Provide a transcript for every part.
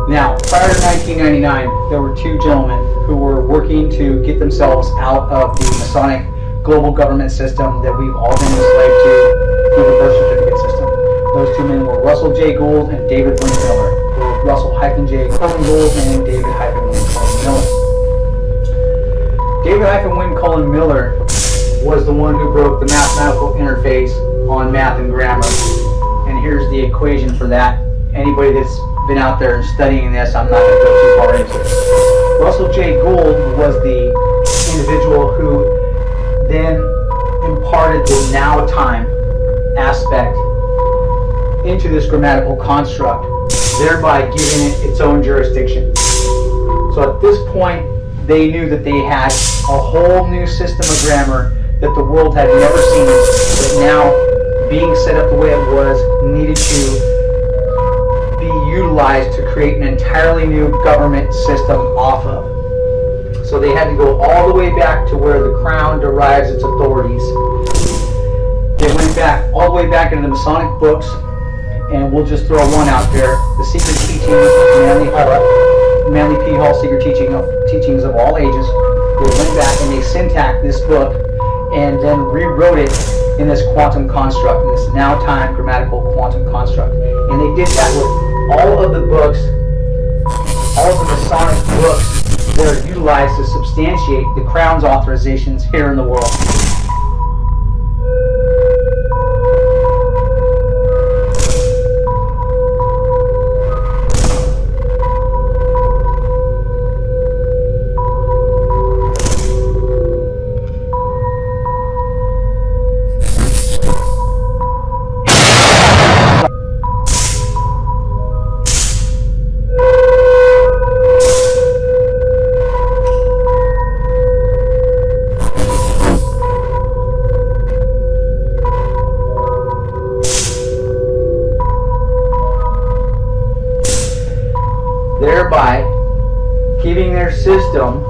Now, prior to 1999, there were two gentlemen who were working to get themselves out of the Masonic global government system that we've all been enslaved to through the birth certificate system. Those two men were Russell J. Gould and David Wynn Miller, or Russell-J. Cullen Gould and David-Wynn Cullen Miller. David-Wynn Cullen Miller was the one who broke the mathematical interface on math and grammar. And here's the equation for that. Anybody that's been out there and studying this, I'm not going to go too far into it. Russell J. Gould was the individual who then imparted the now time aspect into this grammatical construct, thereby giving it its own jurisdiction. So at this point, they knew that they had a whole new system of grammar that the world had never seen, that now, being set up the way it was, needed to be utilized to create an entirely new government system off of. So they had to go all the way back to where the Crown derives its authorities. They went back, all the way back into the Masonic books, and we'll just throw one out there, the Secret Teachings of Manly P. Hall, Secret Teachings of All Ages. They went back and they syntaxed this book and then rewrote it in this quantum construct, in this now time grammatical quantum construct. And they did that with all of the books, all of the Masonic books that are utilized to substantiate the Crown's authorizations here in the world. Thereby giving their system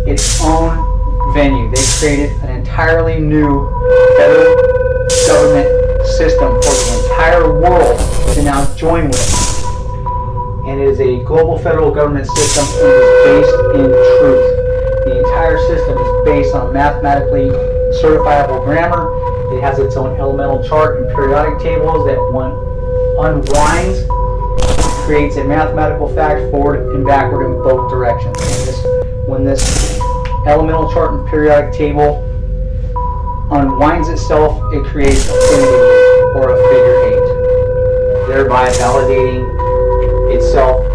its own venue. They created an entirely new federal government system for the entire world to now join with. And it is a global federal government system and it is based in truth. The entire system is based on mathematically certifiable grammar. It has its own elemental chart and periodic tables that one unwinds, creates a mathematical fact forward and backward in both directions. And when this elemental chart and periodic table unwinds itself, it creates a figure or a figure 8, thereby validating itself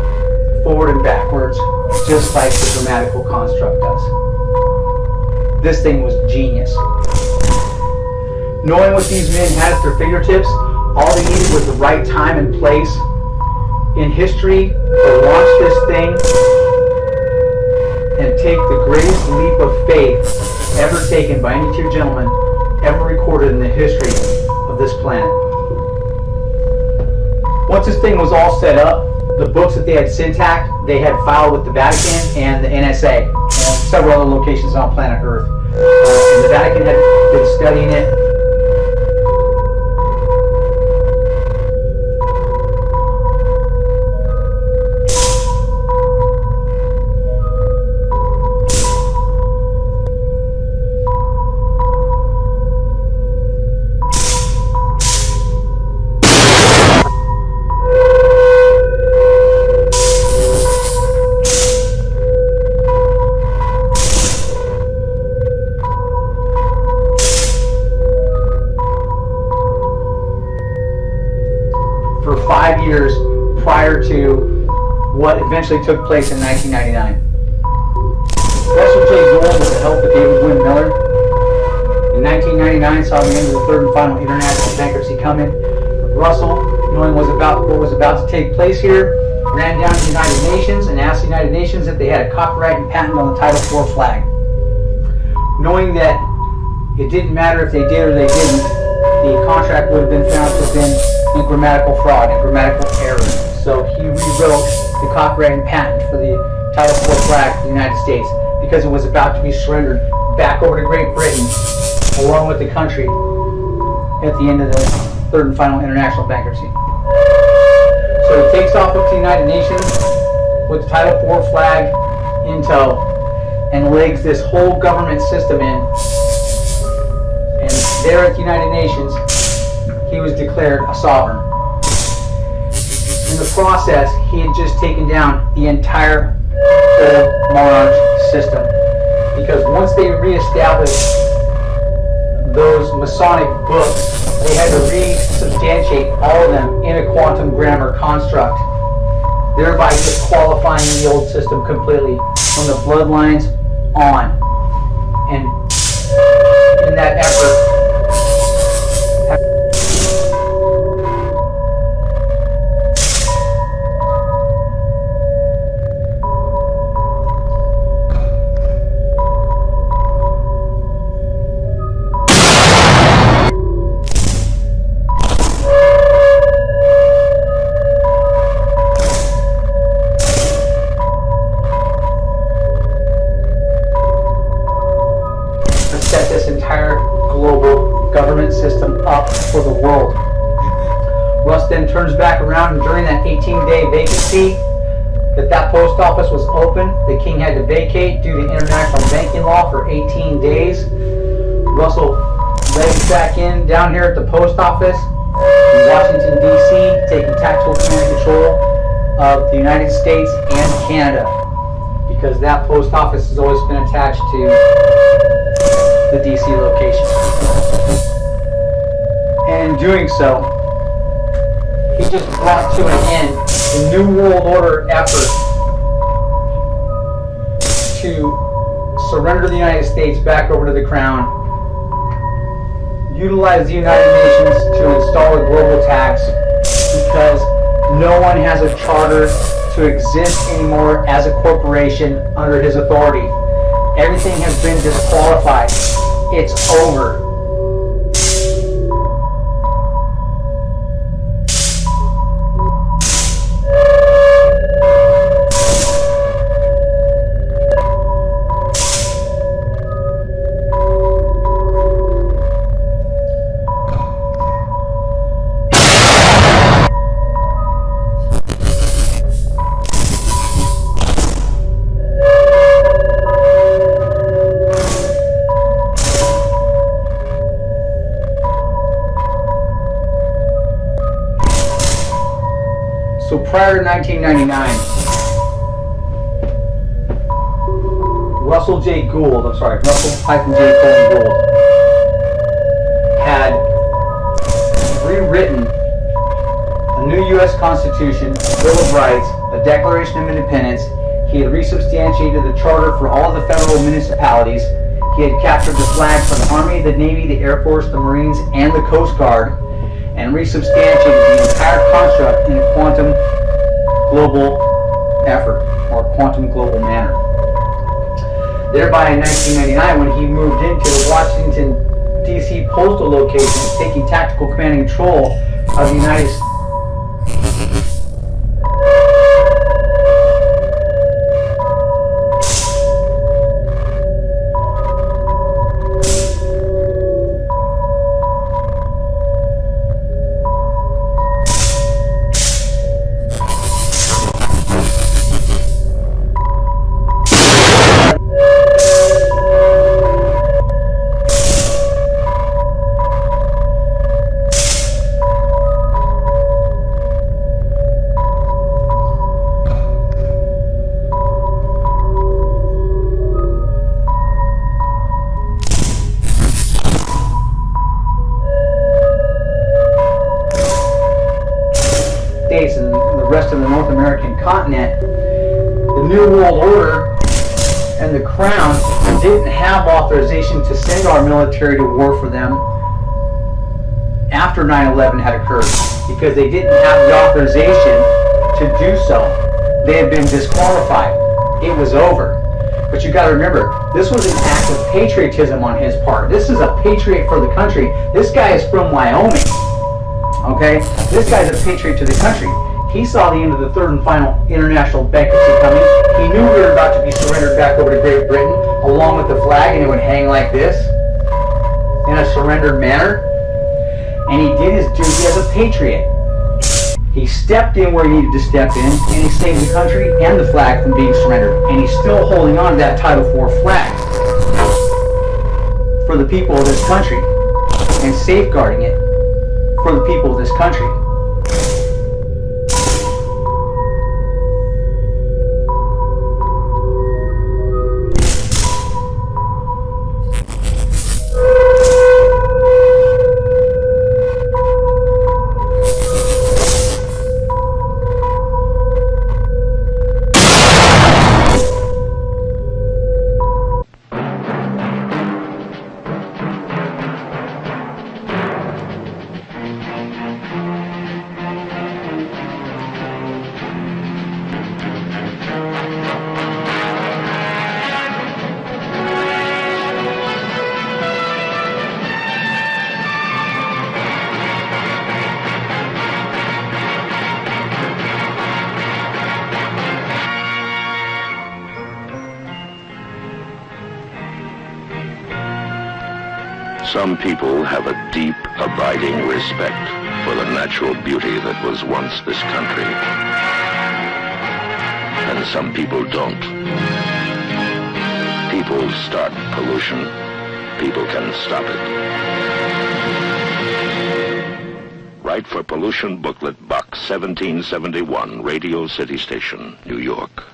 forward and backwards, just like the grammatical construct does. This thing was genius. Knowing what these men had at their fingertips, all they needed was the right time and place in history to launch this thing and take the greatest leap of faith ever taken by any two gentlemen ever recorded in the history of this planet. Once this thing was all set up, the books that they had syntaxed, they had filed with the Vatican and the NSA and several other locations on planet Earth. And the Vatican had been studying it. 5 years prior to what eventually took place in 1999. Russell J. Gould, with the help of David Wynn Miller, in 1999 saw the end of the third and final international bankruptcy coming. Russell, knowing what was about to take place here, ran down to the United Nations and asked the United Nations if they had a copyright and patent on the Title IV flag. Knowing that it didn't matter if they did or they didn't, the contract would have been found to have been in grammatical fraud and grammatical errors. So he rewrote the copyright and patent for the Title IV flag for the United States because it was about to be surrendered back over to Great Britain along with the country at the end of the third and final international bankruptcy. So he takes off up to the United Nations with the Title IV flag in tow and legs this whole government system in. And there at the United Nations, he was declared a sovereign. In the process, he had just taken down the entire old monarch system. Because once they reestablished those Masonic books, they had to resubstantiate all of them in a quantum grammar construct, thereby disqualifying the old system completely from the bloodlines on. And in that effort, set this entire global government system up for the world. Russ then turns back around, and during that 18-day vacancy that post office was open, the king had to vacate due to international banking law for 18 days. Russell legs back in down here at the post office in Washington, D.C., taking tactical command and control of the United States and Canada, because that post office has always been attached to the DC location. And in doing so, he just brought to an end the New World Order effort to surrender the United States back over to the Crown, utilize the United Nations to install a global tax, because no one has a charter to exist anymore as a corporation under his authority. Everything has been disqualified. It's over. So prior to 1999, Russell J. Gould had rewritten a new U.S. Constitution, a Bill of Rights, a Declaration of Independence. He had resubstantiated the charter for all the federal municipalities. He had captured the flags for the Army, the Navy, the Air Force, the Marines, and the Coast Guard, and resubstantiated the entire construct in a quantum global effort, or quantum global manner. Thereby in 1999, when he moved into the Washington, D.C. postal location, taking tactical command and control of the United States, States and the rest of the North American continent, the New World Order and the Crown didn't have authorization to send our military to war for them after 9/11 had occurred, because they didn't have the authorization to do so. They had been disqualified. It was over. But you got to remember, this was an act of patriotism on his part. This is a patriot for the country. This guy is from Wyoming. Okay? This guy's a patriot to the country. He saw the end of the third and final international bankruptcy coming. He knew we were about to be surrendered back over to Great Britain, along with the flag, and it would hang like this in a surrendered manner. And he did his duty as a patriot. He stepped in where he needed to step in, and he saved the country and the flag from being surrendered. And he's still holding on to that Title IV flag for the people of this country and safeguarding it for the people of this country. Some people have a deep, abiding respect for the natural beauty that was once this country. And some people don't. People start pollution. People can stop it. Write for Pollution Booklet, Box 1771, Radio City Station, New York.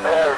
There